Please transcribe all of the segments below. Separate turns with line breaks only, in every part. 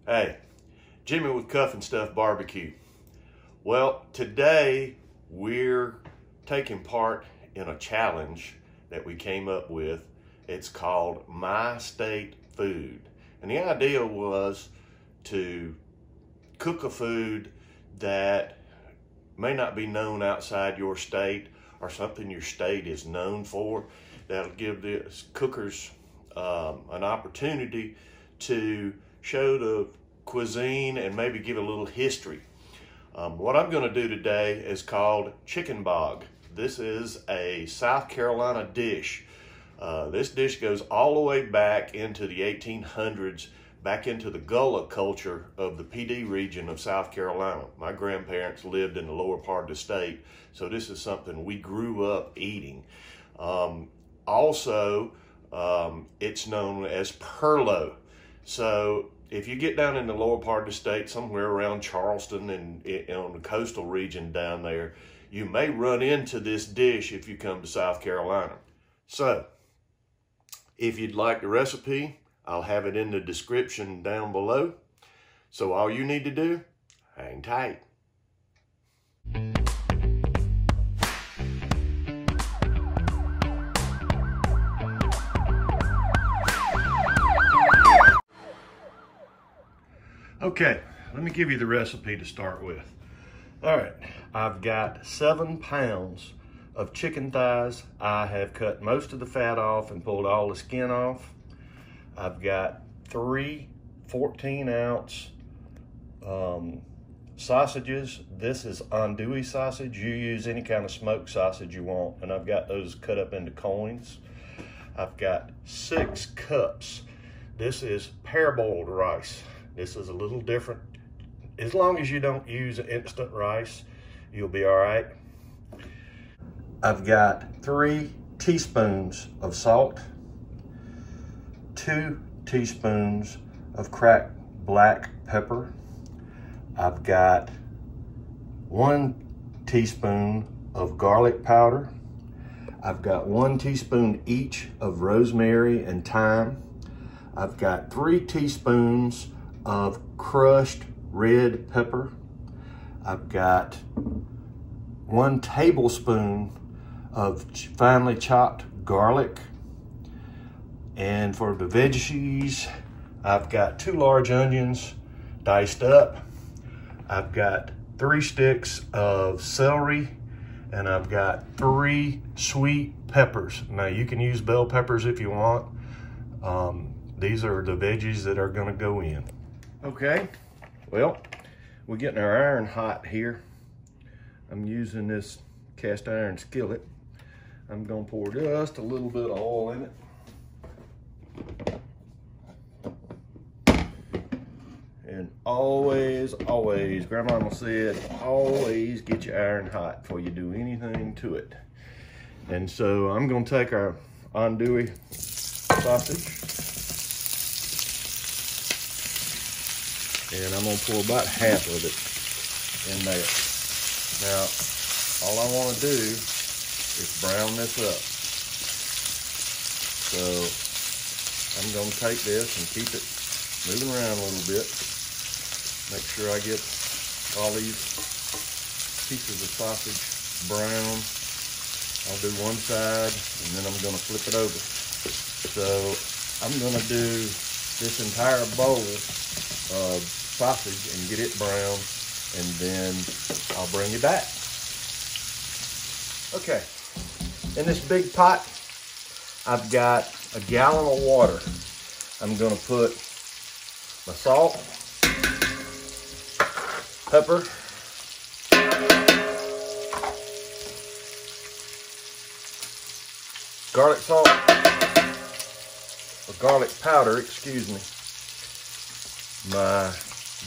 Hey, Jimmy with Cuff and Stuff Barbecue. Well, today we're taking part in a challenge that we came up with. It's called My State Food. And the idea was to cook a food that may not be known outside your state or something your state is known for. That'll give the cookers an opportunity to show the cuisine and maybe give a little history. What I'm going to do today is called chicken bog. This is a South Carolina dish. This dish goes all the way back into the 1800s, back into the Gullah culture of the PD region of South Carolina. My grandparents lived in the lower part of the state, so this is something we grew up eating. It's known as perlo. So if you get down in the lower part of the state, somewhere around Charleston and on the coastal region down there, you may run into this dish if you come to South Carolina. So if you'd like the recipe, I'll have it in the description down below. So all you need to do, hang tight. Okay, let me give you the recipe to start with. All right, I've got 7 pounds of chicken thighs. I have cut most of the fat off and pulled all the skin off. I've got 3 14-ounce sausages. This is andouille sausage. You use any kind of smoked sausage you want, and I've got those cut up into coins. I've got 6 cups. This is parboiled rice. This is a little different. As long as you don't use instant rice, you'll be all right. I've got 3 teaspoons of salt, 2 teaspoons of cracked black pepper. I've got 1 teaspoon of garlic powder. I've got 1 teaspoon each of rosemary and thyme. I've got 3 teaspoons of crushed red pepper. I've got 1 tablespoon of finely chopped garlic. And for the veggies, I've got 2 large onions diced up. I've got 3 sticks of celery, and I've got 3 sweet peppers. Now you can use bell peppers if you want. These are the veggies that are gonna go in. Okay, well, we're getting our iron hot here. I'm using this cast iron skillet. I'm gonna pour just a little bit of oil in it. And always, Grandmama said, always get your iron hot before you do anything to it. And so I'm gonna take our andouille sausage, and I'm gonna pour about half of it in there. Now, all I wanna do is brown this up. So I'm gonna take this and keep it moving around a little bit. Make sure I get all these pieces of sausage brown. I'll do one side and then I'm gonna flip it over. So I'm gonna do this entire bowl of sausage and get it brown, and then I'll bring you back. Okay, in this big pot, I've got a gallon of water. I'm gonna put my salt, pepper, garlic salt, or garlic powder, excuse me, my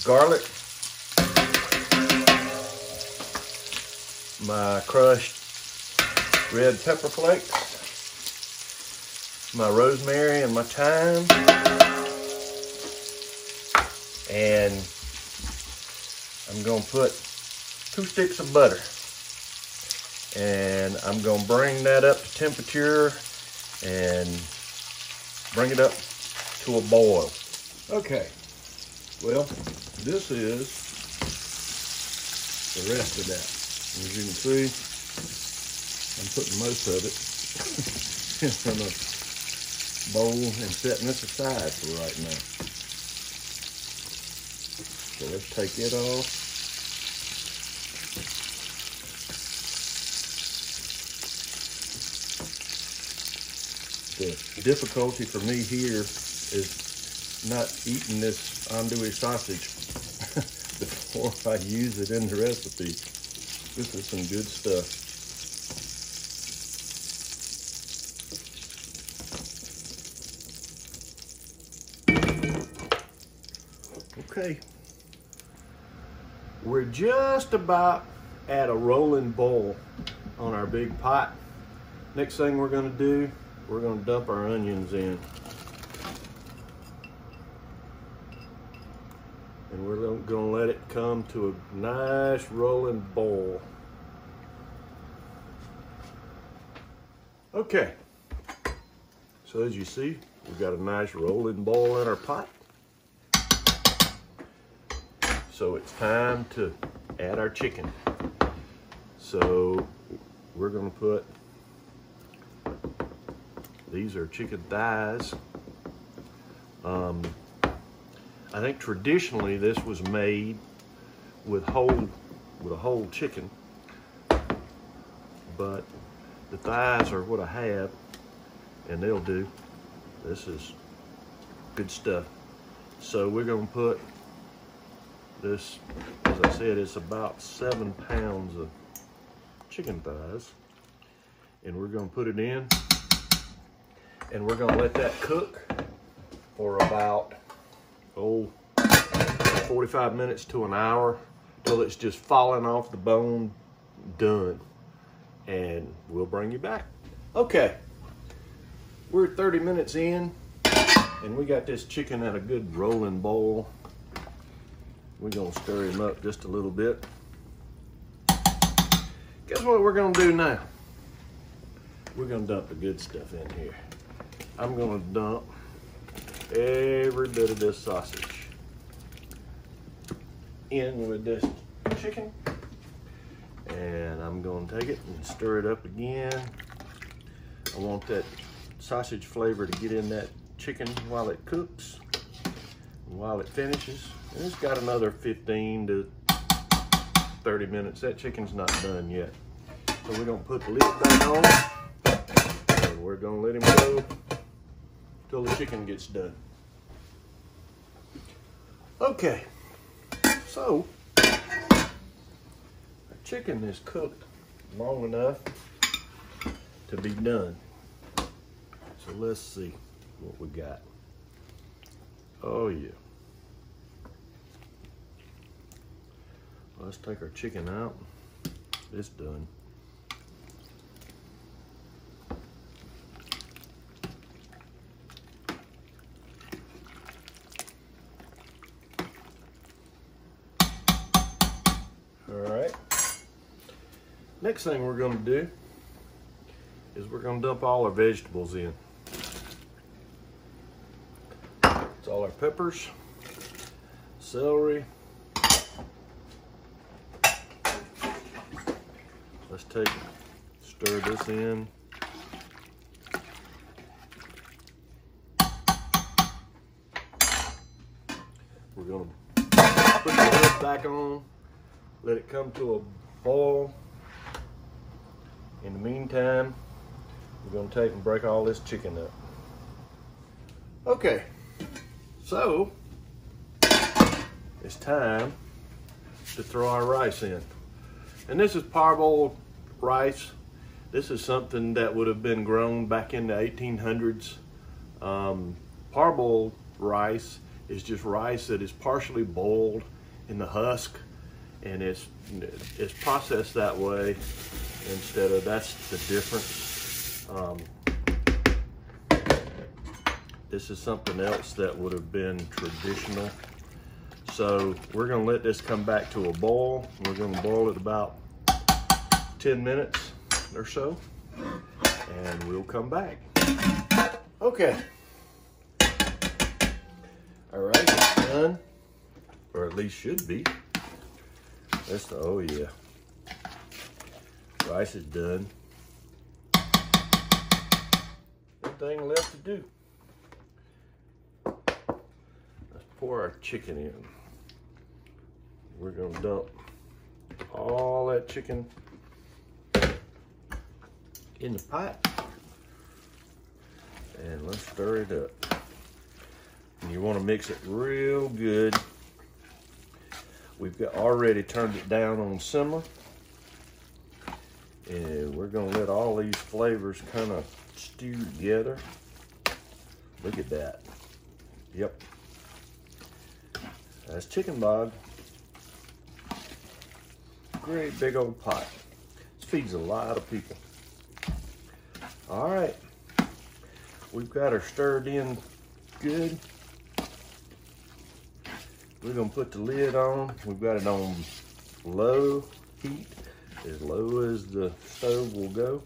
garlic, my crushed red pepper flakes, my rosemary and my thyme, and I'm going to put 2 sticks of butter, and I'm going to bring that up to temperature and bring it up to a boil. Okay, Well, this is the rest of that. As you can see, I'm putting most of it in a bowl and setting this aside for right now. So let's take it off. The difficulty for me here is not eating this andouille sausage before I use it in the recipe. This is some good stuff. Okay, we're just about at a rolling boil on our big pot. Next thing we're going to do, we're going to dump our onions in. And we're going to let it come to a nice rolling boil. Okay, so as you see, we've got a nice rolling boil in our pot. So it's time to add our chicken. So we're going to put, these are chicken thighs. I think traditionally this was made with a whole chicken, but the thighs are what I have, and they'll do. This is good stuff. So we're going to put this, as I said, it's about 7 pounds of chicken thighs, and we're going to put it in, and we're going to let that cook for about 45 minutes to an hour till it's just falling off the bone done, and we'll bring you back. Okay, we're 30 minutes in, and we got this chicken at a good rolling boil. We're gonna stir him up just a little bit. Guess what we're gonna do now? We're gonna dump the good stuff in here. I'm gonna dump every bit of this sausage in with this chicken. And I'm gonna take it and stir it up again. I want that sausage flavor to get in that chicken while it cooks, and while it finishes. And it's got another 15 to 30 minutes. That chicken's not done yet. So we're gonna put the lid back on, and we're gonna let him go till the chicken gets done. Okay, so our chicken is cooked long enough to be done. So let's see what we got. Oh yeah. Let's take our chicken out. It's done. All right. Next thing we're going to do is we're going to dump all our vegetables in. It's all our peppers, celery. Let's stir this in. We're gonna put the lid back on, let it come to a boil. In the meantime, we're gonna take and break all this chicken up. Okay, so it's time to throw our rice in. And this is parboiled rice. This is something that would have been grown back in the 1800s. Parboiled rice is just rice that is partially boiled in the husk, and it's processed that way instead of, that's the difference. This is something else that would have been traditional. So we're gonna let this come back to a boil. We're gonna boil it about 10 minutes or so, and we'll come back. Okay. All right, it's done. least should be. That's the, oh yeah. Rice is done. Nothing left to do. Let's pour our chicken in. We're gonna dump all that chicken in the pot. And let's stir it up. And you want to mix it real good. We've got already turned it down on simmer. And we're going to let all these flavors kind of stew together. Look at that. Yep. That's chicken bog. Great big old pot. This feeds a lot of people. All right. We've got her stirred in good. We're gonna put the lid on. We've got it on low heat, as low as the stove will go.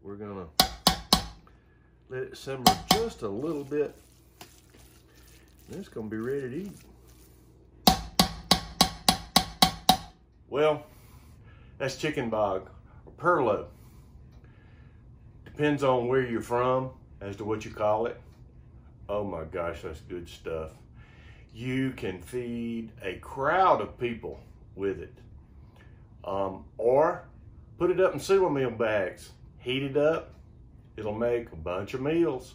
We're gonna let it simmer just a little bit. And it's gonna be ready to eat. Well, that's chicken bog, or perlo. Depends on where you're from as to what you call it. Oh my gosh, that's good stuff. You can feed a crowd of people with it. Or put it up in single meal bags. Heat it up. It'll make a bunch of meals.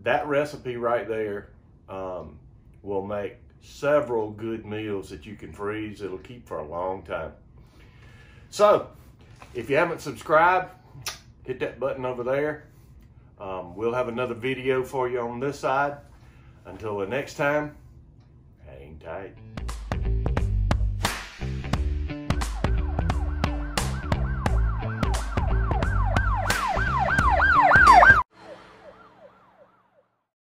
That recipe right there will make several good meals that you can freeze. It'll keep for a long time. So, if you haven't subscribed, hit that button over there. We'll have another video for you on this side. Until the next time, hang tight.